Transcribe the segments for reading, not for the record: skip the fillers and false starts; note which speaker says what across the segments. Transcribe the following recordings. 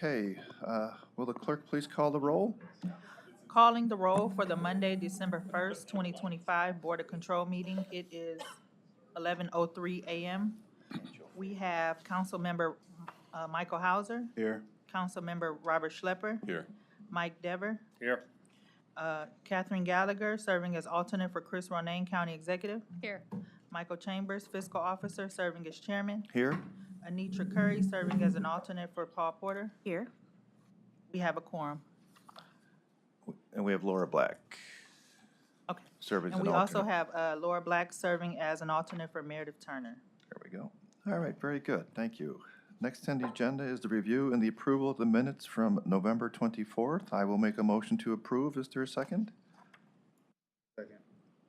Speaker 1: Okay, will the clerk please call the roll?
Speaker 2: Calling the roll for the Monday, December 1st, 2025 Board of Control meeting. It is 11:03 a.m. We have Councilmember Michael Hauser,
Speaker 1: Here.
Speaker 2: Councilmember Robert Schlepper,
Speaker 3: Here.
Speaker 2: Mike Dever,
Speaker 3: Here.
Speaker 2: Catherine Gallagher, serving as alternate for Chris Ronayne, County Executive,
Speaker 4: Here.
Speaker 2: Michael Chambers, Fiscal Officer, serving as Chairman,
Speaker 1: Here.
Speaker 2: Anitra Curry, serving as an alternate for Paul Porter.
Speaker 4: Here.
Speaker 2: We have a quorum.
Speaker 1: And we have Laura Black
Speaker 2: Okay.
Speaker 1: serving as
Speaker 2: And
Speaker 1: an
Speaker 2: we also
Speaker 1: alternate.
Speaker 2: have Laura Black serving as an alternate for Meredith Turner.
Speaker 1: There we go. All right, very good, thank you. Next on the agenda is the review and the approval of the minutes from November 24th. I will make a motion to approve. Is there a second?
Speaker 3: Second.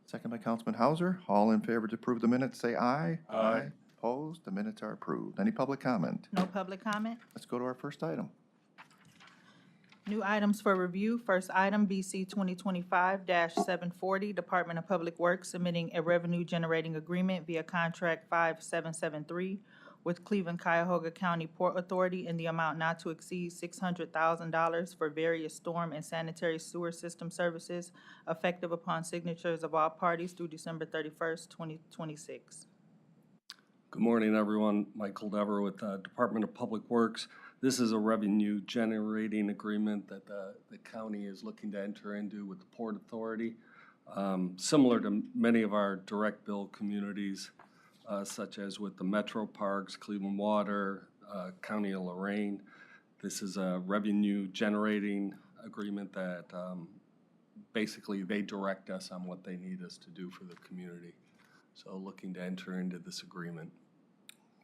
Speaker 1: Second by Councilman Hauser. All in favor to approve the minutes, say aye.
Speaker 3: Aye.
Speaker 1: Opposed? The minutes are approved. Any public comment?
Speaker 2: No public comment?
Speaker 1: Let's go to our first item.
Speaker 2: New items for review. First item, BC 2025-740, Department of Public Works submitting a revenue-generating agreement via Contract 5773 with Cleveland Cuyahoga County Port Authority in the amount not to exceed $600,000 for various storm and sanitary sewer system services effective upon signatures of all parties through December 31st, 2026.
Speaker 5: Good morning, everyone. Michael Dever with the Department of Public Works. This is a revenue-generating agreement that the county is looking to enter into with the Port Authority. Similar to many of our direct bill communities, such as with the Metro Parks, Cleveland Water, County of Lorraine. This is a revenue-generating agreement that basically they direct us on what they need us to do for the community. So looking to enter into this agreement.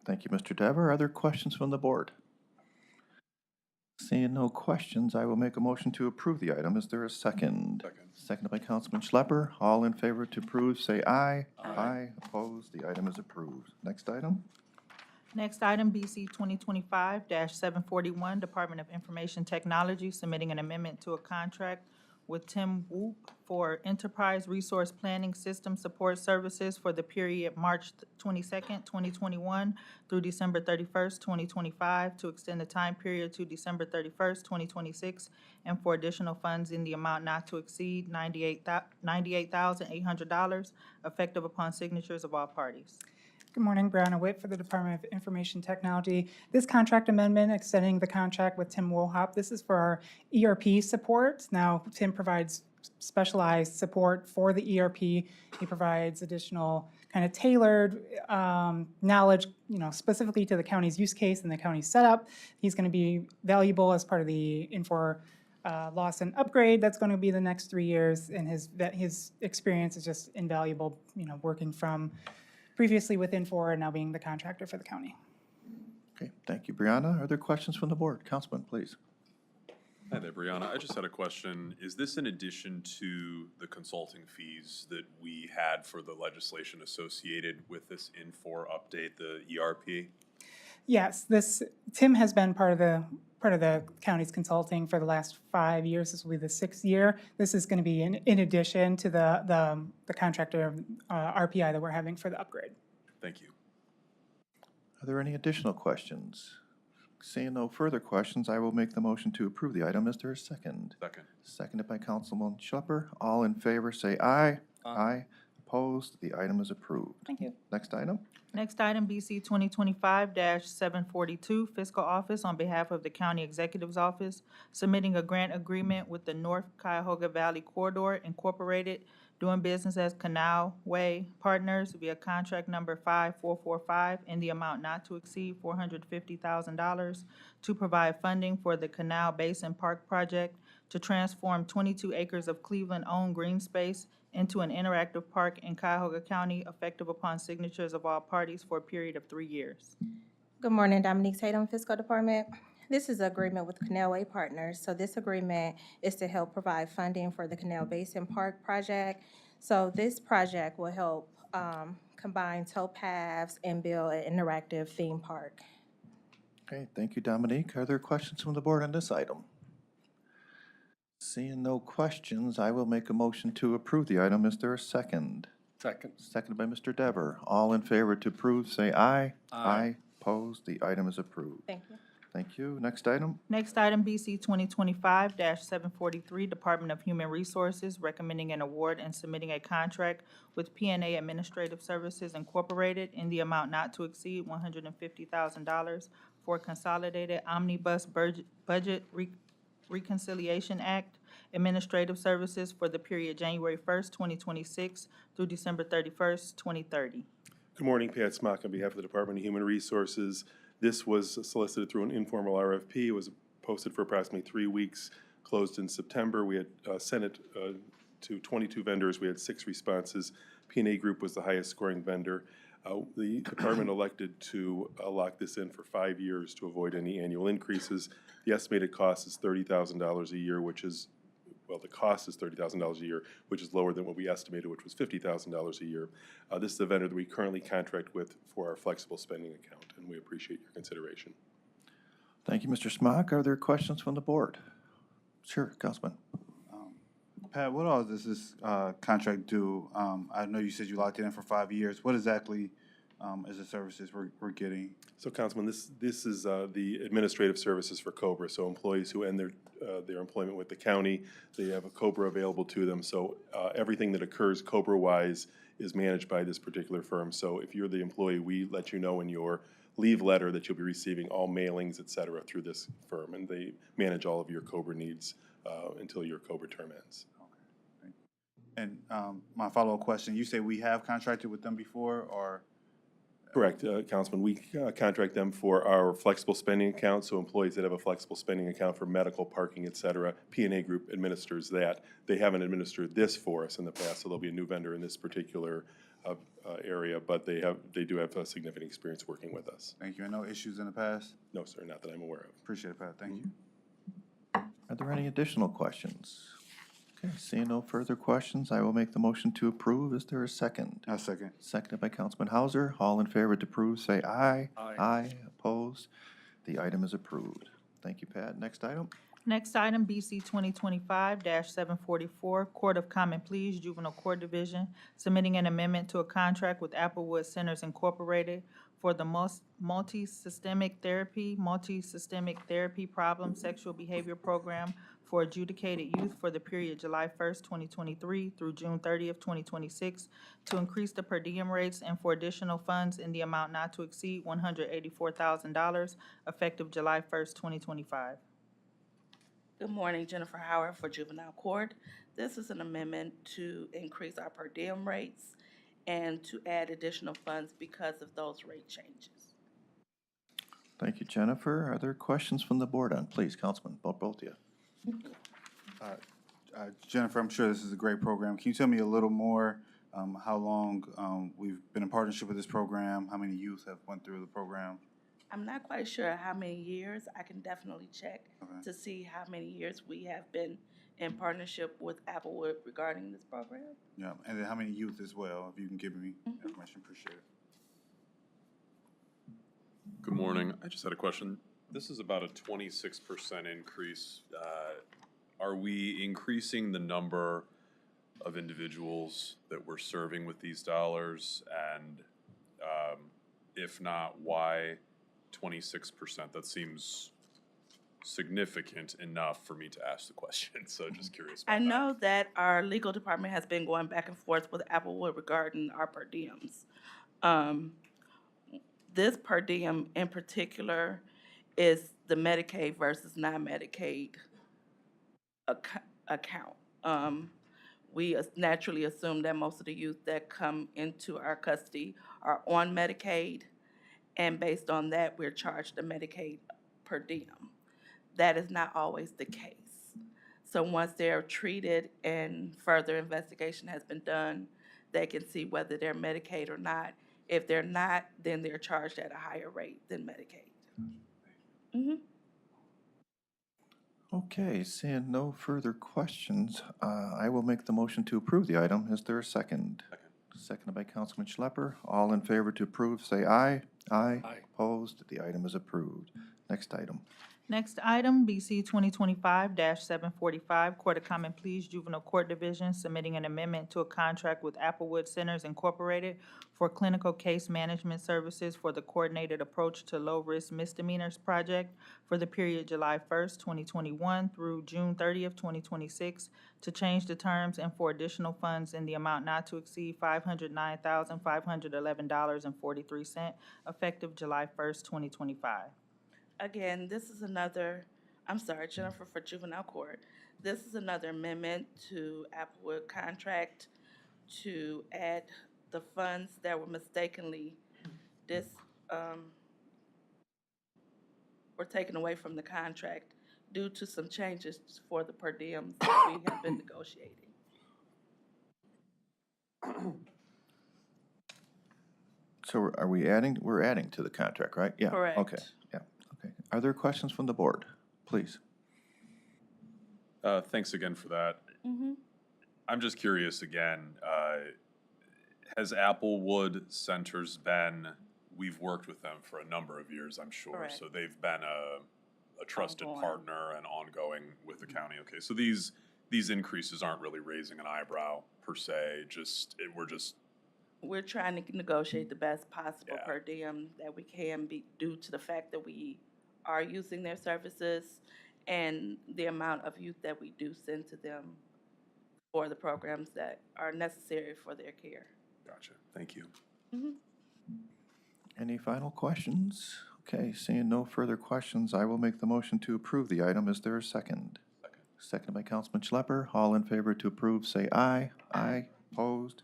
Speaker 1: Thank you, Mr. Dever. Are there questions from the board? Seeing no questions, I will make a motion to approve the item. Is there a second?
Speaker 3: Second.
Speaker 1: Seconded by Councilman Schlepper. All in favor to approve, say aye. Aye. Opposed? The item is approved. Next item?
Speaker 2: Next item, BC 2025-741, Department of Information Technology submitting an amendment to a contract with Tim Whoop for Enterprise Resource Planning System Support Services for the period March 22nd, 2021 through December 31st, 2025, to extend the time period to December 31st, 2026, and for additional funds in the amount not to exceed $98,800, effective upon signatures of all parties.
Speaker 6: Good morning, Brianna Witt for the Department of Information Technology. This contract amendment extending the contract with Tim Wohop. This is for our ERP support. Now, Tim provides specialized support for the ERP. He provides additional kind of tailored knowledge, specifically to the county's use case and the county's setup. He's going to be valuable as part of the Infor loss and upgrade. That's going to be the next 3 years, and his experience is just invaluable. Working from previously with Infor and now being the contractor for the county.
Speaker 1: Okay, thank you, Brianna. Are there questions from the board? Councilman, please.
Speaker 3: Hi there, Brianna. I just had a question. Is this in addition to the consulting fees that we had for the legislation associated with this Infor update, the ERP?
Speaker 6: Yes, Tim has been part of the county's consulting for the last 5 years. This will be the 6th year. This is going to be in addition to the contractor RPI that we're having for the upgrade.
Speaker 3: Thank you.
Speaker 1: Are there any additional questions? Seeing no further questions, I will make the motion to approve the item. Is there a second?
Speaker 3: Second.
Speaker 1: Seconded by Councilman Schlepper. All in favor, say aye. Aye. Opposed? The item is approved.
Speaker 6: Thank you.
Speaker 1: Next item?
Speaker 2: Next item, BC 2025-742, Fiscal Office on behalf of the County Executive's Office, submitting a grant agreement with the North Cuyahoga Valley Corridor Incorporated, doing business as Canal Way Partners via contract number 5445 in the amount not to exceed $450,000 to provide funding for the Canal Basin Park project to transform 22 acres of Cleveland-owned green space into an interactive park in Cuyahoga County, effective upon signatures of all parties for a period of 3 years.
Speaker 4: Good morning, Dominique Tatum, Fiscal Department. This is an agreement with Canal Way Partners. So this agreement is to help provide funding for the Canal Basin Park project. So this project will help combine towpaths and build an interactive theme park.
Speaker 1: Okay, thank you, Dominique. Are there questions from the board on this item? Seeing no questions, I will make a motion to approve the item. Is there a second?
Speaker 5: Second.
Speaker 1: Seconded by Mr. Dever. All in favor to approve, say aye. Aye. Opposed? The item is approved.
Speaker 4: Thank you.
Speaker 1: Thank you. Next item?
Speaker 2: Next item, BC 2025-743, Department of Human Resources, recommending an award and submitting a contract with PNA Administrative Services Incorporated in the amount not to exceed $150,000 for Consolidated Omnibus Budget Reconciliation Act Administrative Services for the period January 1st, 2026 through December 31st, 2030.
Speaker 7: Good morning, Pat Smock on behalf of the Department of Human Resources. This was solicited through an informal RFP. It was posted for approximately 3 weeks, closed in September. We had sent it to 22 vendors. We had 6 responses. P&A Group was the highest scoring vendor. The department elected to lock this in for 5 years to avoid any annual increases. The estimated cost is $30,000 a year, which is, well, the cost is $30,000 a year, which is lower than what we estimated, which was $50,000 a year. This is the vendor that we currently contract with for our flexible spending account, and we appreciate your consideration.
Speaker 1: Thank you, Mr. Smock. Are there questions from the board? Sure, Councilman.
Speaker 8: Pat, what all does this contract do? I know you said you locked it in for 5 years. What exactly is the services we're getting?
Speaker 7: So, Councilman, this is the administrative services for COBRA. So employees who end their employment with the county, they have a COBRA available to them. So everything that occurs COBRA-wise is managed by this particular firm. So if you're the employee, we let you know in your leave letter that you'll be receiving all mailings, et cetera, through this firm. And they manage all of your COBRA needs until your COBRA term ends.
Speaker 8: And my follow-up question, you say we have contracted with them before, or?
Speaker 7: Correct, Councilman. We contract them for our flexible spending account, so employees that have a flexible spending account for medical, parking, et cetera. P&A Group administers that. They haven't administered this for us in the past, so there'll be a new vendor in this particular area, but they do have a significant experience working with us.
Speaker 8: Thank you. And no issues in the past?
Speaker 7: No, sir, not that I'm aware of.
Speaker 8: Appreciate it, Pat. Thank you.
Speaker 1: Are there any additional questions? Okay, seeing no further questions, I will make the motion to approve. Is there a second?
Speaker 8: A second.
Speaker 1: Seconded by Councilman Hauser. All in favor to approve, say aye.
Speaker 5: Aye.
Speaker 1: Aye, opposed. The item is approved. Thank you, Pat. Next item?
Speaker 2: Next item, BC 2025-744, Court of Common Pleas, Juvenile Court Division, submitting an amendment to a contract with Applewood Centers Incorporated for the multi-systemic therapy problem sexual behavior program for adjudicated youth for the period July 1st, 2023 through June 30th, 2026, to increase the per diem rates and for additional funds in the amount not to exceed $184,000, effective July 1st, 2025.
Speaker 9: Good morning, Jennifer Howard for Juvenile Court. This is an amendment to increase our per diem rates and to add additional funds because of those rate changes.
Speaker 1: Thank you, Jennifer. Are there questions from the board on, please, Councilman, both of you?
Speaker 8: Jennifer, I'm sure this is a great program. Can you tell me a little more how long we've been in partnership with this program, how many youth have went through the program?
Speaker 9: I'm not quite sure how many years. I can definitely check to see how many years we have been in partnership with Applewood regarding this program.
Speaker 8: Yeah, and then how many youth as well, if you can give me information, appreciate it.
Speaker 3: Good morning. I just had a question. This is about a 26% increase. Are we increasing the number of individuals that we're serving with these dollars? And if not, why 26%? That seems significant enough for me to ask the question, so just curious about
Speaker 9: I know that our legal department has been going back and forth with Applewood regarding our per diems. This per diem in particular is the Medicaid versus non-Medicaid account. We naturally assume that most of the youth that come into our custody are on Medicaid, and based on that, we're charged a Medicaid per diem. That is not always the case. So once they're treated and further investigation has been done, they can see whether they're Medicaid or not. If they're not, then they're charged at a higher rate than Medicaid.
Speaker 1: Okay, seeing no further questions, I will make the motion to approve the item. Is there a second? Seconded by Councilman Schlepper. All in favor to approve, say aye. Aye.
Speaker 5: Aye.
Speaker 1: Opposed? The item is approved. Next item.
Speaker 2: Next item, BC 2025-745, Court of Common Pleas Juvenile Court Division submitting an amendment to a contract with Applewood Centers Incorporated for clinical case management services for the Coordinated Approach to Low-Risk Misdemeanors Project for the period July 1st, 2021 through June 30th, 2026, to change the terms and for additional funds in the amount not to exceed $509,511.43, effective July 1st, 2025.
Speaker 9: Again, this is another, I'm sorry, Jennifer for Juvenile Court. This is another amendment to Applewood contract to add the funds that were mistakenly were taken away from the contract due to some changes for the per diems that we have been negotiating.
Speaker 1: So are we adding, we're adding to the contract, right? Yeah.
Speaker 9: Correct.
Speaker 1: Okay, yeah, okay. Are there questions from the board? Please.
Speaker 3: Thanks again for that. I'm just curious again, has Applewood Centers been, we've worked with them for a number of years, I'm sure.
Speaker 9: Correct.
Speaker 3: So they've been a trusted
Speaker 9: Ongoing.
Speaker 3: partner and ongoing with the county. Okay, so these increases aren't really raising an eyebrow per se,
Speaker 9: We're trying to negotiate the best possible
Speaker 3: Yeah.
Speaker 9: per diem that we can be due to the fact that we are using their services and the amount of youth that we do send to them for the programs that are necessary for their care.
Speaker 3: gotcha, thank you.
Speaker 1: Any final questions? Okay, seeing no further questions, I will make the motion to approve the item. Is there a second?
Speaker 3: Second.
Speaker 1: Seconded by Councilman Schlepper. All in favor to approve, say aye. Aye. Opposed?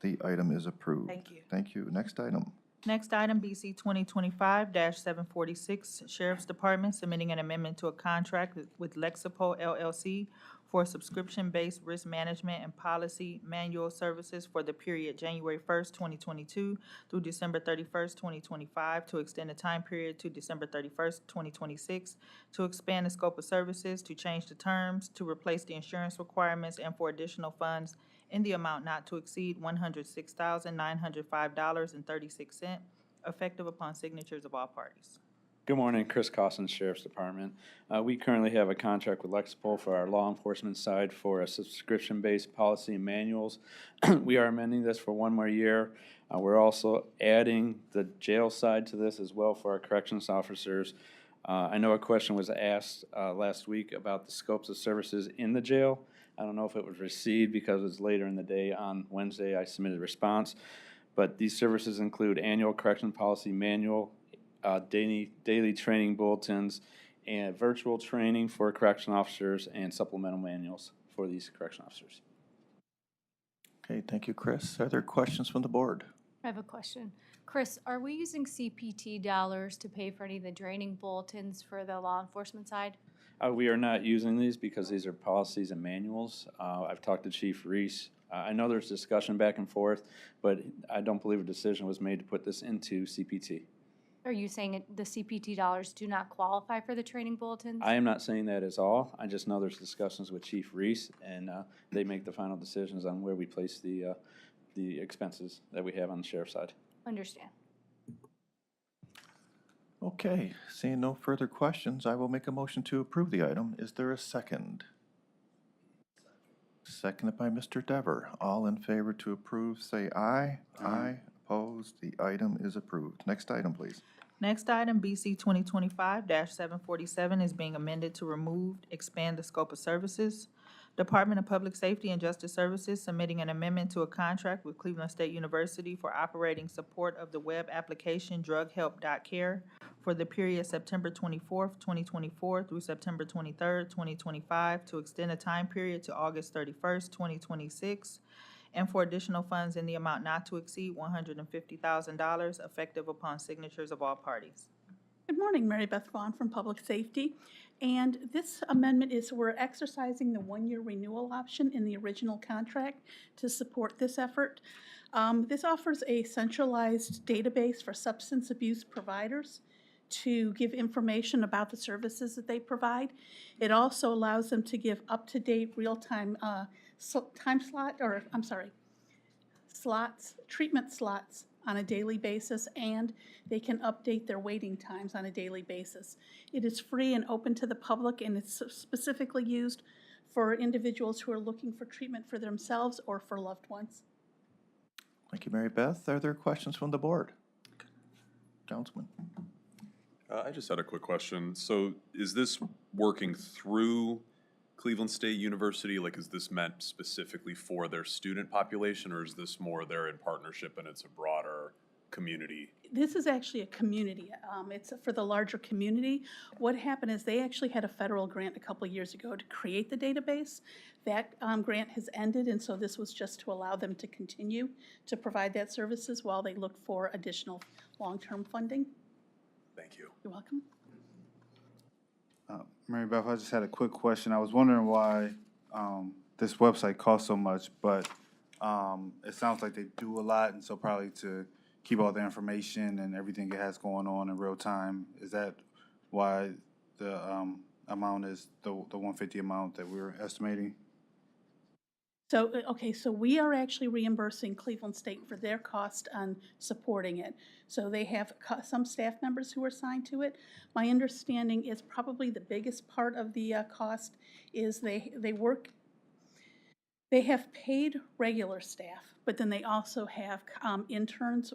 Speaker 1: The item is approved.
Speaker 9: Thank you.
Speaker 1: Thank you. Next item.
Speaker 2: Next item, BC 2025-746, Sheriff's Department submitting an amendment to a contract with Lexipol LLC for subscription-based risk management and policy manual services for the period January 1st, 2022 through December 31st, 2025, to extend the time period to December 31st, 2026, to expand the scope of services, to change the terms, to replace the insurance requirements, and for additional funds in the amount not to exceed $106,905.36, effective upon signatures of all parties.
Speaker 10: Good morning, Chris Costin, Sheriff's Department. We currently have a contract with Lexipol for our law enforcement side for a subscription-based policy and manuals. We are amending this for one more year. We're also adding the jail side to this as well for our corrections officers. I know a question was asked last week about the scopes of services in the jail. I don't know if it was received because it was later in the day on Wednesday I submitted a response. But these services include annual correction policy manual, daily training bulletins, and virtual training for correction officers and supplemental manuals for these correction officers.
Speaker 1: Okay, thank you, Chris. Are there questions from the board?
Speaker 11: I have a question. Chris, are we using CPT dollars to pay for any of the training bulletins for the law enforcement side?
Speaker 10: We are not using these because these are policies and manuals. I've talked to Chief Reese. I know there's discussion back and forth, but I don't believe a decision was made to put this into CPT.
Speaker 11: Are you saying the CPT dollars do not qualify for the training bulletins?
Speaker 10: I am not saying that is all. I just know there's discussions with Chief Reese, and they make the final decisions on where we place the expenses that we have on the sheriff's side.
Speaker 11: Understand.
Speaker 1: Okay, seeing no further questions, I will make a motion to approve the item. Is there a second? Seconded by Mr. Dever. All in favor to approve, say aye. Aye. Opposed? The item is approved. Next item, please.
Speaker 2: Next item, BC 2025-747, is being amended to remove, expand the scope of services. Department of Public Safety and Justice Services submitting an amendment to a contract with Cleveland State University for operating support of the web application drughelp.care for the period September 24th, 2024 through September 23rd, 2025, to extend the time period to August 31st, 2026, and for additional funds in the amount not to exceed $150,000, effective upon signatures of all parties.
Speaker 12: Good morning, Mary Beth Vaughn from Public Safety. And this amendment is we're exercising the one-year renewal option in the original contract to support this effort. This offers a centralized database for substance abuse providers to give information about the services that they provide. It also allows them to give up-to-date real-time treatment slots on a daily basis, and they can update their waiting times on a daily basis. It is free and open to the public, and it's specifically used for individuals who are looking for treatment for themselves or for loved ones.
Speaker 1: Thank you, Mary Beth. Are there questions from the board? Councilman?
Speaker 3: I just had a quick question. So is this working through Cleveland State University? Like, is this meant specifically for their student population, or is this more they're in partnership and it's a broader community?
Speaker 12: This is actually a community. It's for the larger community. What happened is they actually had a federal grant a couple of years ago to create the database. That grant has ended, and so this was just to allow them to continue to provide that services while they look for additional long-term funding.
Speaker 3: Thank you.
Speaker 12: You're welcome.
Speaker 8: Mary Beth, I just had a quick question. I was wondering why this website costs so much, but it sounds like they do a lot, and so probably to keep all the information and everything it has going on in real time. Is that why the amount is the 150 amount that we were estimating?
Speaker 12: So, okay, so we are actually reimbursing Cleveland State for their cost on supporting it. So they have some staff members who are assigned to it. My understanding is probably the biggest part of the cost is they have paid regular staff, but then they also have interns,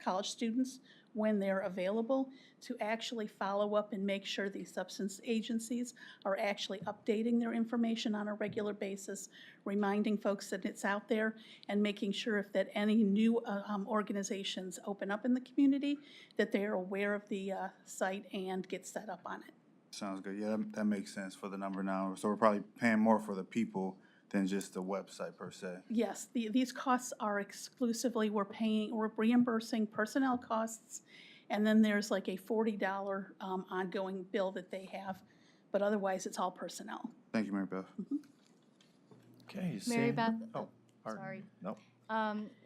Speaker 12: college students, when they're available, to actually follow up and make sure these substance agencies are actually updating their information on a regular basis, reminding folks that it's out there, and making sure if that any new organizations open up in the community, that they're aware of the site and get set up on it.
Speaker 8: Sounds good. Yeah, that makes sense for the number now. So we're probably paying more for the people than just the website per se.
Speaker 12: Yes, these costs are exclusively, we're reimbursing personnel costs, and then there's like a $40 ongoing bill that they have, but otherwise it's all personnel.
Speaker 8: Thank you, Mary Beth.
Speaker 1: Okay.
Speaker 11: Mary
Speaker 1: seeing-
Speaker 11: Beth,
Speaker 1: Oh, pardon.
Speaker 11: sorry.
Speaker 1: No.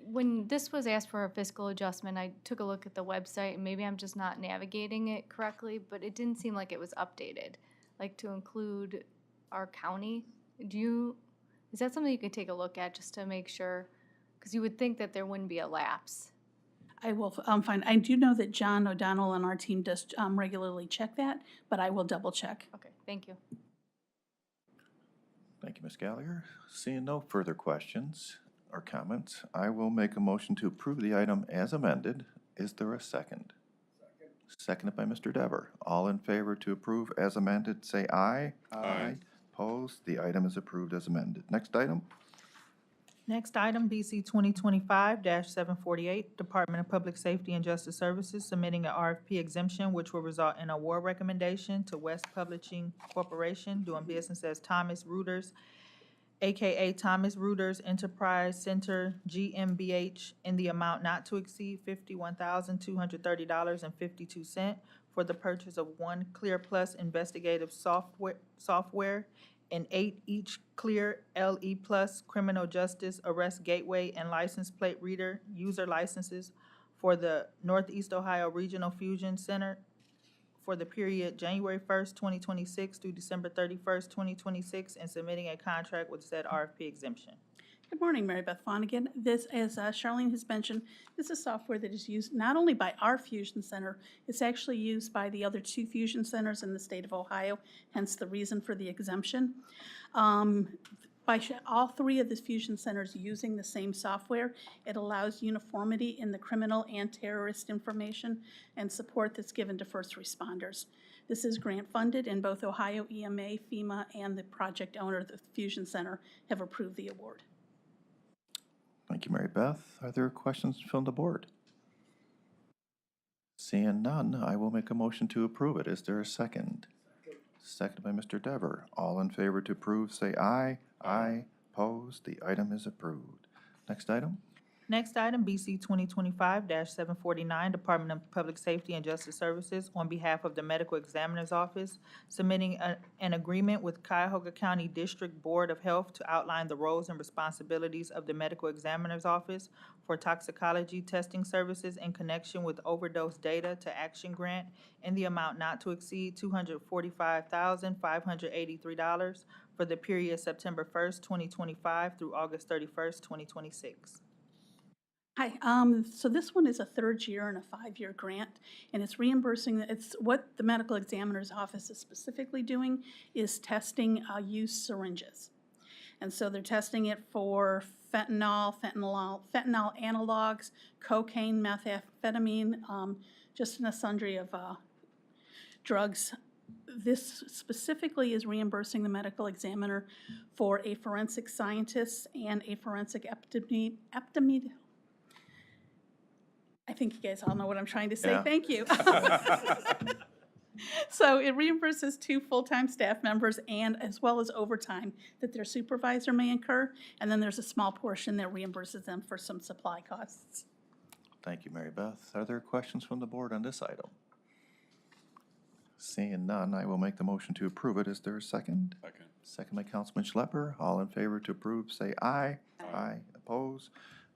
Speaker 11: When this was asked for a fiscal adjustment, I took a look at the website, and maybe I'm just not navigating it correctly, but it didn't seem like it was updated, like to include our county. Is that something you could take a look at just to make sure? Because you would think that there wouldn't be a lapse.
Speaker 12: I will find, I do know that John O'Donnell on our team does regularly check that, but I will double check.
Speaker 11: Okay, thank you.
Speaker 1: Thank you, Ms. Gallagher. Seeing no further questions or comments, I will make a motion to approve the item as amended. Is there a second? Seconded by Mr. Dever. All in favor to approve as amended, say aye.
Speaker 3: Aye.
Speaker 1: Opposed? The item is approved as amended. Next item?
Speaker 2: Next item, BC 2025-748, Department of Public Safety and Justice Services submitting an RFP exemption which will result in award recommendation to West Publishing Corporation doing business as Thomas Reuters, AKA Thomas Reuters Enterprise Center GmbH, in the amount not to exceed $51,230.52 for the purchase of one Clear Plus investigative software and 8 each Clear LE Plus criminal justice arrest gateway and license plate reader user licenses for the Northeast Ohio Regional Fusion Center for the period January 1st, 2026 through December 31st, 2026, and submitting a contract with said RFP exemption.
Speaker 12: Good morning, Mary Beth Flanagan. This, as Charlene has mentioned, this is software that is used not only by our Fusion Center, it's actually used by the other 2 Fusion Centers in the state of Ohio, hence the reason for the exemption. By all 3 of the Fusion Centers using the same software, it allows uniformity in the criminal and terrorist information and support that's given to first responders. This is grant funded, and both Ohio EMA, FEMA, and the project owner, the Fusion Center, have approved the award.
Speaker 1: Thank you, Mary Beth. Are there questions from the board? Seeing none, I will make a motion to approve it. Is there a second? Seconded by Mr. Dever. All in favor to approve, say aye. Aye. Opposed? The item is approved. Next item?
Speaker 2: Next item, BC 2025-749, Department of Public Safety and Justice Services, on behalf of the Medical Examiner's Office, submitting an agreement with Cuyahoga County District Board of Health to outline the roles and responsibilities of the Medical Examiner's Office for toxicology testing services in connection with overdose data to action grant in the amount not to exceed $245,583 for the period September 1st, 2025 through August 31st, 2026.
Speaker 12: Hi, so this one is a third year and a 5-year grant, and it's reimbursing, it's what the medical examiner's office is specifically doing is testing used syringes. And so they're testing it for fentanyl analogs, cocaine, methamphetamine, just in a sundry of drugs. This specifically is reimbursing the medical examiner for a forensic scientist and a forensic I think you guys all know what I'm trying to say.
Speaker 1: Yeah.
Speaker 12: Thank you. So it reimburses 2 full-time staff members and as well as overtime that their supervisor may incur. And then there's a small portion that reimburses them for some supply costs.
Speaker 1: Thank you, Mary Beth. Are there questions from the board on this item? Seeing none, I will make the motion to approve it. Is there a second?
Speaker 3: Second.
Speaker 1: Second by Councilman Schlepper. All in favor to approve, say aye. Aye. Oppose?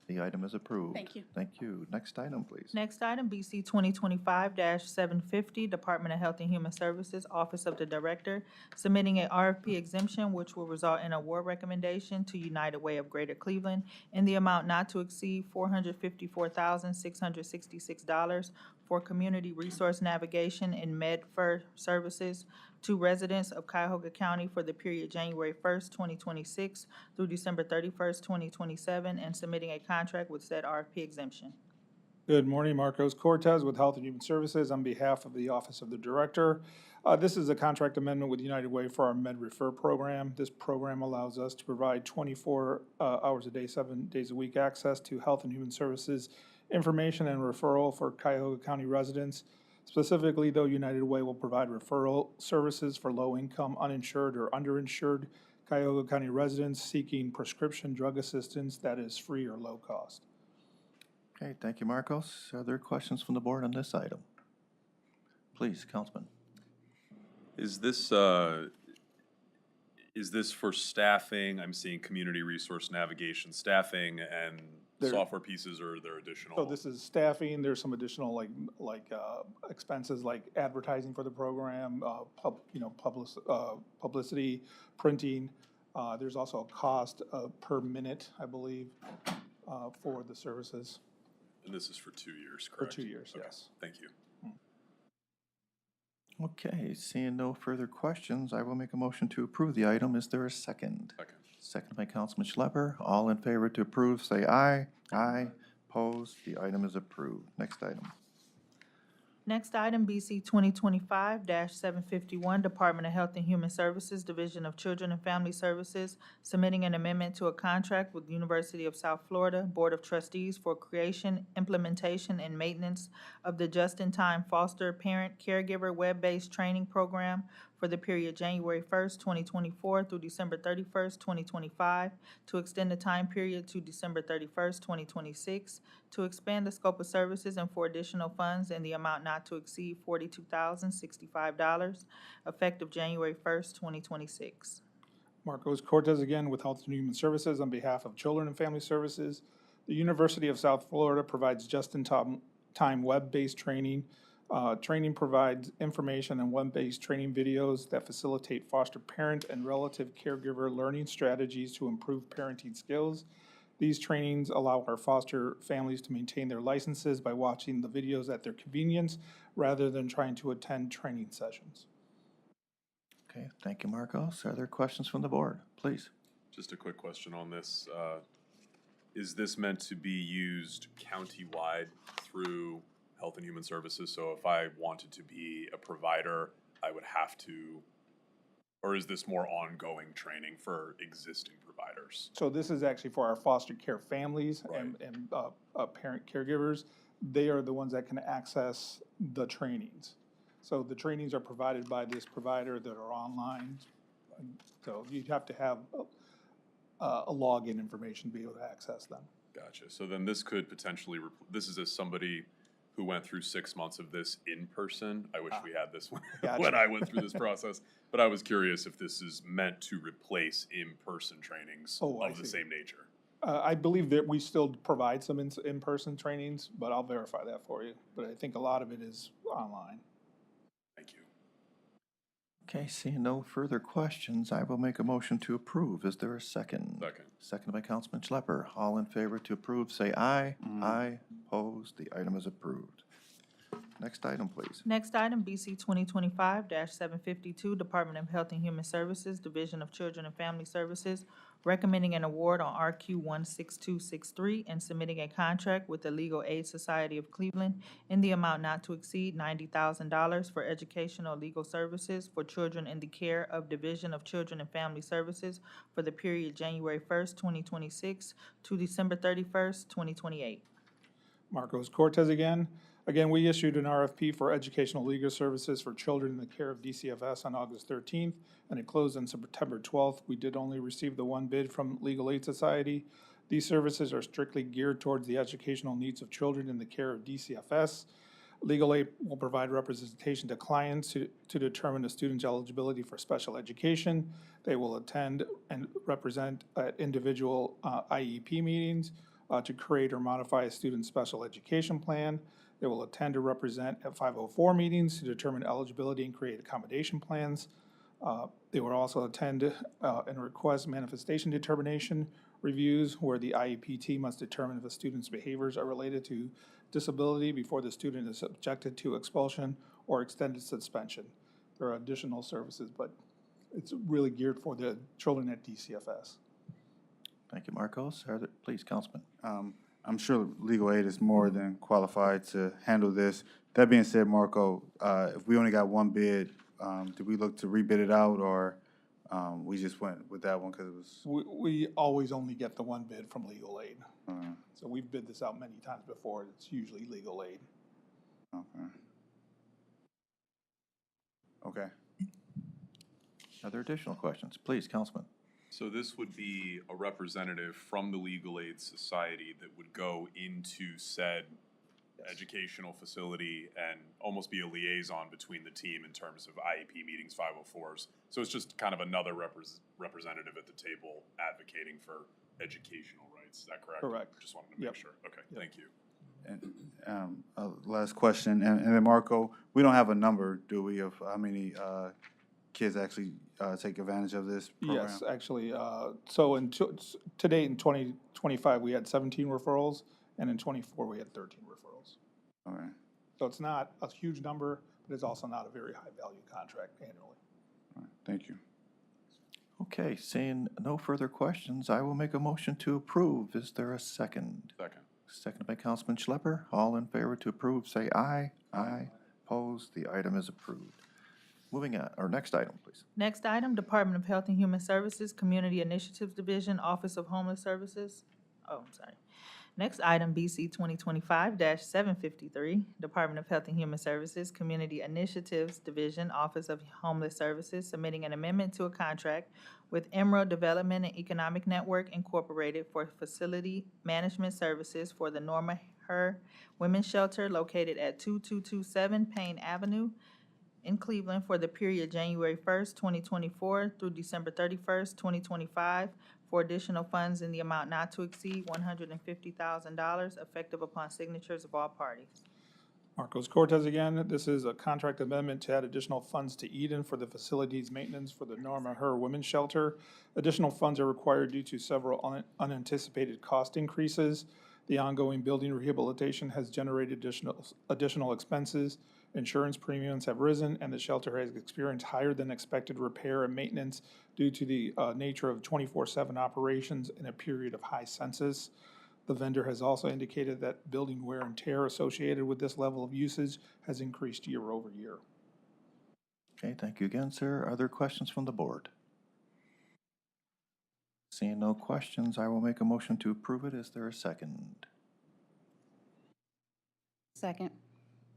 Speaker 1: The item is approved.
Speaker 12: Thank you.
Speaker 1: Thank you. Next item, please.
Speaker 2: Next item, BC 2025-750, Department of Health and Human Services, Office of the Director, submitting a RFP exemption which will result in award recommendation to United Way of Greater Cleveland in the amount not to exceed $454,666 for community resource navigation and MedFur services to residents of Cuyahoga County for the period January 1st, 2026 through December 31st, 2027, and submitting a contract with said RFP exemption.
Speaker 13: Good morning, Marcos Cortez with Health and Human Services on behalf of the Office of the Director. This is a contract amendment with United Way for our MedRefer program. This program allows us to provide 24 hours a day, 7 days a week access to Health and Human Services information and referral for Cuyahoga County residents. Specifically, though, United Way will provide referral services for low-income, uninsured, or underinsured Cuyahoga County residents seeking prescription drug assistance that is free or low cost.
Speaker 1: Okay, thank you, Marcos. Are there questions from the board on this item? Please, Councilman.
Speaker 3: Is this for staffing? I'm seeing community resource navigation staffing and software pieces, or are there additional?
Speaker 13: So this is staffing, there's some additional expenses like advertising for the program, publicity, printing. There's also a cost per minute, I believe, for the services.
Speaker 3: And this is for 2 years,
Speaker 13: For
Speaker 3: correct?
Speaker 13: 2 years,
Speaker 3: Okay,
Speaker 13: yes.
Speaker 3: Thank you.
Speaker 1: Okay, seeing no further questions, I will make a motion to approve the item. Is there a second?
Speaker 3: Second.
Speaker 1: Second by Councilman Schlepper. All in favor to approve, say aye. Aye. Opposed? The item is approved. Next item.
Speaker 2: Next item, BC 2025-751, Department of Health and Human Services, Division of Children and Family Services, submitting an amendment to a contract with the University of South Florida Board of Trustees for creation, implementation, and maintenance of the Just-in-Time Foster Parent Caregiver Web-based training program for the period January 1st, 2024 through December 31st, 2025, to extend the time period to December 31st, 2026, to expand the scope of services and for additional funds in the amount not to exceed $42,065, effective January 1st, 2026.
Speaker 13: Marcos Cortez again with Health and Human Services on behalf of Children and Family Services. The University of South Florida provides just-in-time web-based training. Training provides information and web-based training videos that facilitate foster parent and relative caregiver learning strategies to improve parenting skills. These trainings allow our foster families to maintain their licenses by watching the videos at their convenience rather than trying to attend training sessions.
Speaker 1: Okay, thank you, Marcos. Are there questions from the board? Please.
Speaker 3: Just a quick question on this. Is this meant to be used countywide through Health and Human Services? So if I wanted to be a provider, I would have to, or is this more ongoing training for existing providers?
Speaker 13: So this is actually for our foster care families
Speaker 3: Right.
Speaker 13: and parent caregivers. They are the ones that can access the trainings. So the trainings are provided by this provider that are online. So you'd have to have a login information to be able to access them.
Speaker 3: Gotcha. So then this could potentially, this is as somebody who went through 6 months of this in person. I wish we had this when,
Speaker 13: Gotcha.
Speaker 3: when I went through this process. But I was curious if this is meant to replace in-person trainings
Speaker 13: Oh, I
Speaker 3: of the
Speaker 13: see.
Speaker 3: same nature.
Speaker 13: I believe that we still provide some in-person trainings, but I'll verify that for you. But I think a lot of it is online.
Speaker 3: Thank you.
Speaker 1: Okay, seeing no further questions, I will make a motion to approve. Is there a second?
Speaker 3: Second.
Speaker 1: Seconded by Councilman Schlepper. All in favor to approve, say aye. Aye. Opposed? The item is approved. Next item, please.
Speaker 2: Next item, BC 2025-752, Department of Health and Human Services, Division of Children and Family Services, recommending an award on RQ 16263 and submitting a contract with the Legal Aid Society of Cleveland in the amount not to exceed $90,000 for educational legal services for children in the care of Division of Children and Family Services for the period January 1st, 2026 to December 31st, 2028.
Speaker 13: Marcos Cortez again. Again, we issued an RFP for educational legal services for children in the care of DCFS on August 13th, and it closed on September 12th. We did only receive the one bid from Legal Aid Society. These services are strictly geared towards the educational needs of children in the care of DCFS. Legal Aid will provide representation to clients to determine a student's eligibility for special education. They will attend and represent at individual IEP meetings to create or modify a student's special education plan. They will attend or represent at 504 meetings to determine eligibility and create accommodation plans. They will also attend and request manifestation determination reviews where the IEP team must determine if a student's behaviors are related to disability before the student is subjected to expulsion or extended suspension. There are additional services, but it's really geared for the children at DCFS.
Speaker 1: Thank you, Marcos. Please, Councilman.
Speaker 8: I'm sure legal aid is more than qualified to handle this. That being said, Marco, if we only got one bid, did we look to rebid it out, or we just went with that one because it was?
Speaker 13: We always only get the one bid from Legal Aid. So we've bid this out many times before. It's usually Legal Aid.
Speaker 8: Okay. Okay.
Speaker 1: Are there additional questions? Please, Councilman.
Speaker 3: So this would be a representative from the Legal Aid Society that would go into said educational facility and almost be a liaison between the team in terms of IEP meetings, 504s. So it's just kind of another representative at the table advocating for educational rights. Is that correct?
Speaker 13: Correct.
Speaker 3: Just wanted to make sure. Okay, thank you.
Speaker 8: And last question, and then Marco, we don't have a number, do we, of how many kids actually take advantage of this program?
Speaker 13: Yes, actually, so to date in 2025, we had 17 referrals, and in '24, we had 13 referrals.
Speaker 8: All right.
Speaker 13: So it's not a huge number, but it's also not a very high-value contract annually.
Speaker 8: All right. Thank you.
Speaker 1: Okay, seeing no further questions, I will make a motion to approve. Is there a second?
Speaker 3: Second.
Speaker 1: Seconded by Councilman Schlepper. All in favor to approve, say aye. Aye. Opposed? The item is approved. Moving on, our next item, please.
Speaker 2: Next item, Department of Health and Human Services, Community Initiatives Division, Office of Homeless Services. Next item, BC 2025-753, Department of Health and Human Services, Community Initiatives Division, Office of Homeless Services, submitting an amendment to a contract with Emerald Development and Economic Network Incorporated for facility management services for the Norma Her Women's Shelter located at 2227 Payne Avenue in Cleveland for the period January 1st, 2024 through December 31st, 2025, for additional funds in the amount not to exceed $150,000, effective upon signatures of all parties.
Speaker 13: Marcos Cortez again. This is a contract amendment to add additional funds to Eden for the facilities maintenance for the Norma Her Women's Shelter. Additional funds are required due to several unanticipated cost increases. The ongoing building rehabilitation has generated additional expenses. Insurance premiums have risen, and the shelter has experienced higher than expected repair and maintenance due to the nature of 24/7 operations in a period of high census. The vendor has also indicated that building wear and tear associated with this level of usage has increased year over year.
Speaker 1: Okay, thank you again, sir. Are there questions from the board? Seeing no questions, I will make a motion to approve it. Is there a second?
Speaker 14: Second.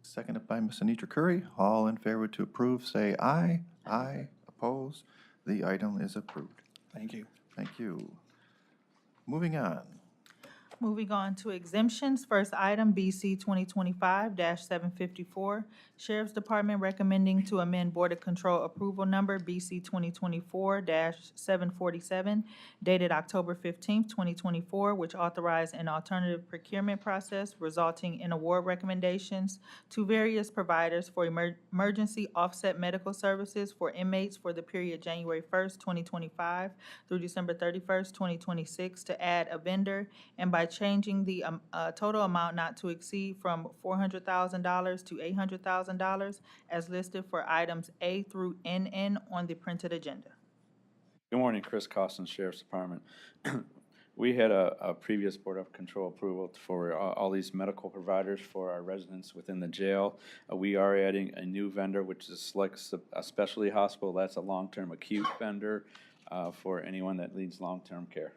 Speaker 1: Seconded by Ms. Anitra Curry. All in favor to approve, say aye. Aye. Opposed? The item is approved.
Speaker 13: Thank you.
Speaker 1: Thank you. Moving on.
Speaker 2: Moving on to exemptions, first item, BC 2025-754, Sheriff's Department recommending to amend Border Control Approval Number BC 2024-747, dated October 15th, 2024, which authorized an alternative procurement process resulting in award recommendations to various providers for emergency offset medical services for inmates for the period January 1st, 2025 through December 31st, 2026, to add a vendor, and by changing the total amount not to exceed from $400,000 to $800,000 as listed for items A through NN on the printed agenda.
Speaker 10: Good morning, Chris Costin, Sheriff's Department. We had a previous Board of Control approval for all these medical providers for our residents within the jail. We are adding a new vendor, which is a specialty hospital. That's a long-term acute vendor for anyone that needs long-term care.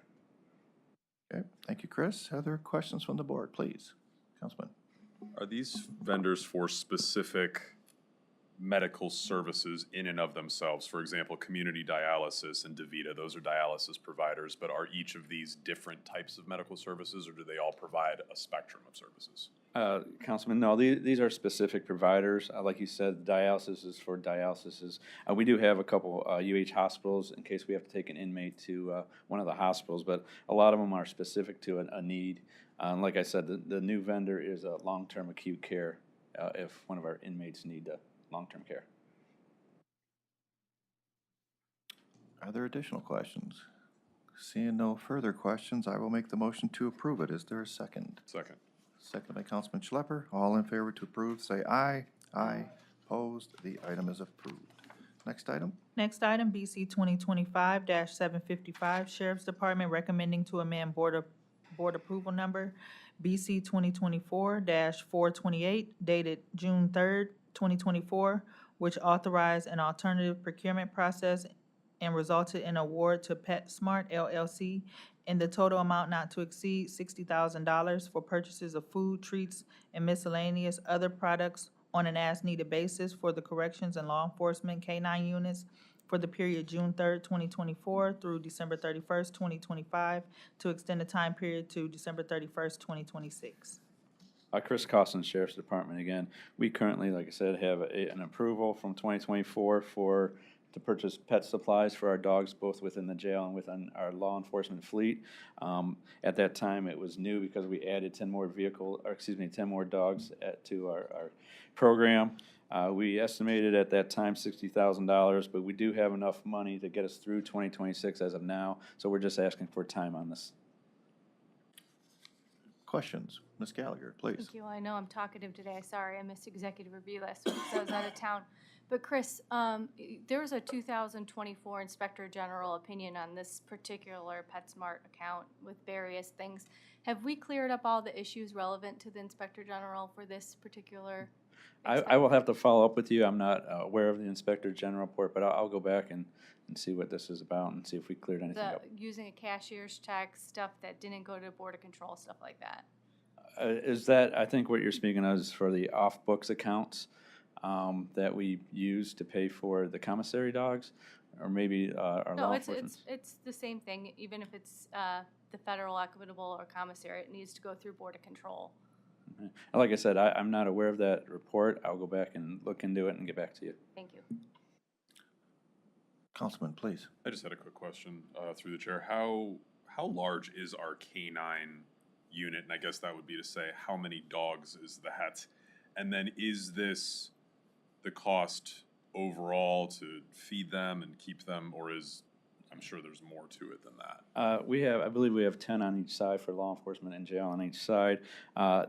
Speaker 1: Okay, thank you, Chris. Are there questions from the board, please? Councilman.
Speaker 3: Are these vendors for specific medical services in and of themselves? For example, community dialysis and DaVita, those are dialysis providers, but are each of these different types of medical services, or do they all provide a spectrum of services?
Speaker 10: Councilman, no, these are specific providers. Like you said, dialysis is for dialysis. We do have a couple UH hospitals in case we have to take an inmate to one of the hospitals, but a lot of them are specific to a need. Like I said, the new vendor is a long-term acute care if one of our inmates need long-term care.
Speaker 1: Are there additional questions? Seeing no further questions, I will make the motion to approve it. Is there a second?
Speaker 3: Second.
Speaker 1: Second by Councilman Schlepper. All in favor to approve, say aye. Aye. Opposed? The item is approved. Next item?
Speaker 2: Next item, BC 2025-755, Sheriff's Department recommending to amend Board Approval Number BC 2024-428, dated June 3rd, 2024, which authorized an alternative procurement process and resulted in award to PetSmart LLC in the total amount not to exceed $60,000 for purchases of food, treats, and miscellaneous other products on an as-needed basis for the corrections and law enforcement K-9 units for the period June 3rd, 2024 through December 31st, 2025, to extend the time period to December 31st, 2026.
Speaker 10: Chris Costin, Sheriff's Department again. We currently, like I said, have an approval from 2024 to purchase pet supplies for our dogs, both within the jail and within our law enforcement fleet. At that time, it was new because we added 10 more dogs to our program. We estimated at that time $60,000, but we do have enough money to get us through 2026 as of now, so we're just asking for time on this.
Speaker 1: Questions? Ms. Gallagher, please.
Speaker 11: Thank you. I know I'm talkative today. Sorry, I missed executive review last week because I was out of town. But Chris, there was a 2024 Inspector General opinion on this particular PetSmart account with various things. Have we cleared up all the issues relevant to the Inspector General for this particular?
Speaker 10: I will have to follow up with you. I'm not aware of the Inspector General report, but I'll go back and see what this is about and see if we cleared anything up.
Speaker 11: Using a cashier's check, stuff that didn't go to Border Control, stuff like that.
Speaker 10: Is that, I think what you're speaking of is for the off-books accounts that we use to pay for the commissary dogs, or maybe our law enforcement?
Speaker 11: No, it's the same thing. Even if it's the federal equitable or commissary, it needs to go through Border Control.
Speaker 10: Okay. Like I said, I'm not aware of that report. I'll go back and look into it and get back to you.
Speaker 11: Thank you.
Speaker 1: Councilman, please.
Speaker 3: I just had a quick question through the chair. How large is our K-9 unit? And I guess that would be to say, how many dogs is that? And then is this the cost overall to feed them and keep them, or is, I'm sure there's more to it than that?
Speaker 10: I believe we have 10 on each side for law enforcement and jail on each side.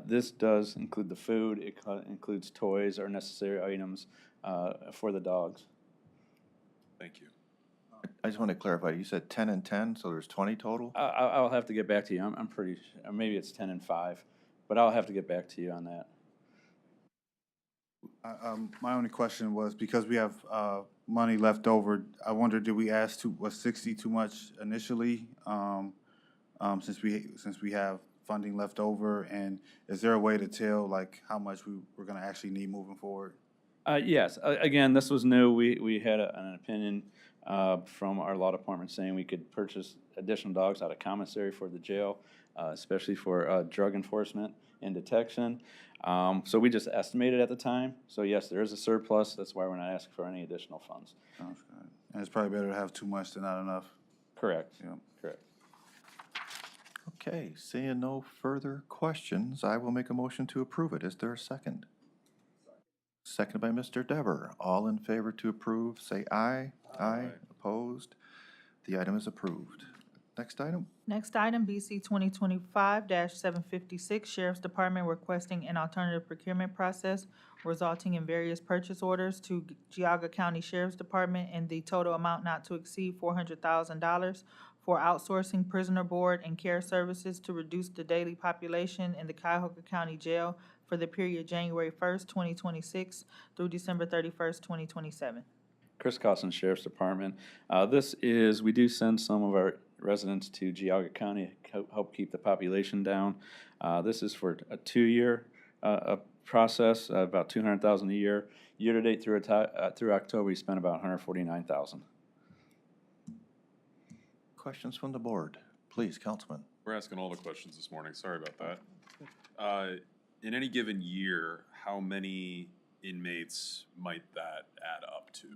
Speaker 10: This does include the food. It includes toys or necessary items for the dogs.
Speaker 3: Thank you.
Speaker 1: I just want to clarify, you said 10 and 10, so there's 20 total?
Speaker 10: I'll have to get back to you. I'm pretty sure, maybe it's 10 and 5, but I'll have to get back to you on that.
Speaker 8: My only question was, because we have money left over, I wonder, did we ask was 60 too much initially? Since we have funding left over, and is there a way to tell like how much we're going to actually need moving forward?
Speaker 10: Yes. Again, this was new. We had an opinion from our law department saying we could purchase additional dogs out of commissary for the jail. especially for drug enforcement and detection. So we just estimated at the time. So yes, there is a surplus. That's why we're not asking for any additional funds.
Speaker 8: Sounds good. And it's probably better to have too much than not enough.
Speaker 10: Correct.
Speaker 8: Yeah.
Speaker 10: Correct.
Speaker 1: Okay, seeing no further questions, I will make a motion to approve it. Is there a second? Seconded by Mr. Dever. All in favor to approve, say aye. Aye. Opposed? The item is approved. Next item?
Speaker 2: Next item, BC 2025-756, Sheriff's Department requesting an alternative procurement process resulting in various purchase orders to Geauga County Sheriff's Department in the total amount not to exceed $400,000 for outsourcing prisoner board and care services to reduce the daily population in the Cuyahoga County Jail for the period January 1st, 2026 through December 31st, 2027.
Speaker 10: Chris Costin, Sheriff's Department. We do send some of our residents to Geauga County to help keep the population down. This is for a 2-year process, about $200,000 a year. Year-to-date through October, we spent about $149,000.
Speaker 1: Questions from the board? Please, Councilman.
Speaker 3: We're asking all the questions this morning, sorry about that. In any given year, how many inmates might that add up to?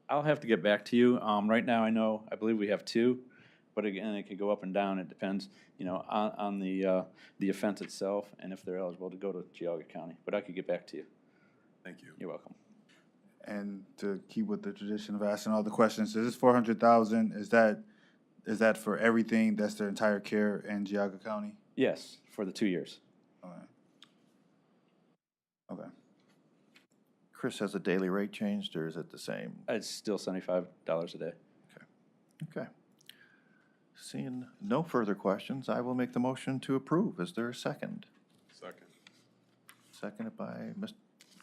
Speaker 10: I'll have to get back to you. Right now, I believe we have 2, but again, it could go up and down. It depends, on the offense itself and if they're eligible to go to Geauga County. But I could get back to you.
Speaker 3: Thank you.
Speaker 10: You're welcome.
Speaker 8: And to keep with the tradition of asking all the questions, so this 400,000, is that for everything? That's their entire care in Geauga County?
Speaker 10: Yes, for the 2 years.
Speaker 8: Okay. Okay.
Speaker 1: Chris, has the daily rate changed, or is it the same?
Speaker 10: It's still $75 a day.
Speaker 1: Okay. Seeing no further questions, I will make the motion to approve. Is there a second?
Speaker 3: Second.
Speaker 1: Seconded by Mr.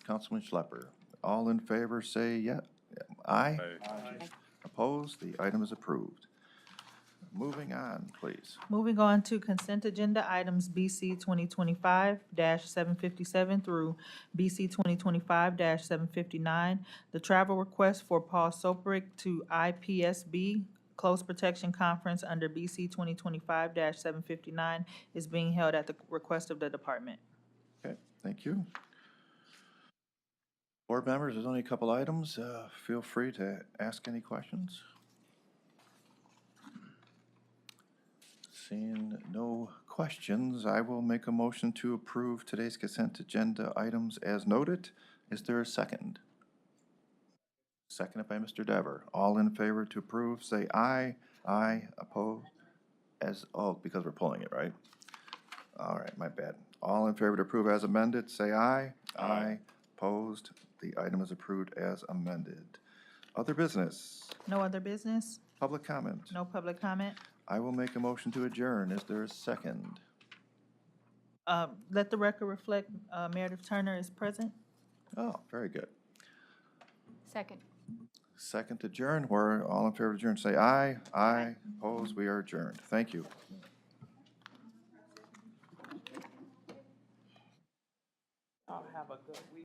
Speaker 1: Councilman Schlepper. All in favor, say yeah. Aye.
Speaker 3: Aye.
Speaker 1: Opposed? The item is approved. Moving on, please.
Speaker 2: Moving on to consent agenda items BC 2025-757 through BC 2025-759. The travel request for Paul Soprick to IPSB Close Protection Conference under BC 2025-759 is being held at the request of the department.
Speaker 1: Okay, thank you. Board members, there's only a couple items. Feel free to ask any questions. Seeing no questions, I will make a motion to approve today's consent agenda items as noted. Is there a second? Seconded by Mr. Dever. All in favor to approve, say aye. Aye. Opposed? Because we're pulling it, right? All right, my bad. All in favor to approve as amended, say aye. Aye. Opposed? The item is approved as amended. Other business?
Speaker 2: No other business?
Speaker 1: Public comment?
Speaker 2: No public comment?
Speaker 1: I will make a motion to adjourn. Is there a second?
Speaker 2: Let the record reflect Meredith Turner is present.
Speaker 1: Oh, very good.
Speaker 11: Second.
Speaker 1: Second to adjourn. We're all in favor of adjourn. Say aye. Aye. Opposed? We are adjourned. Thank you.
Speaker 2: I'll have a good week.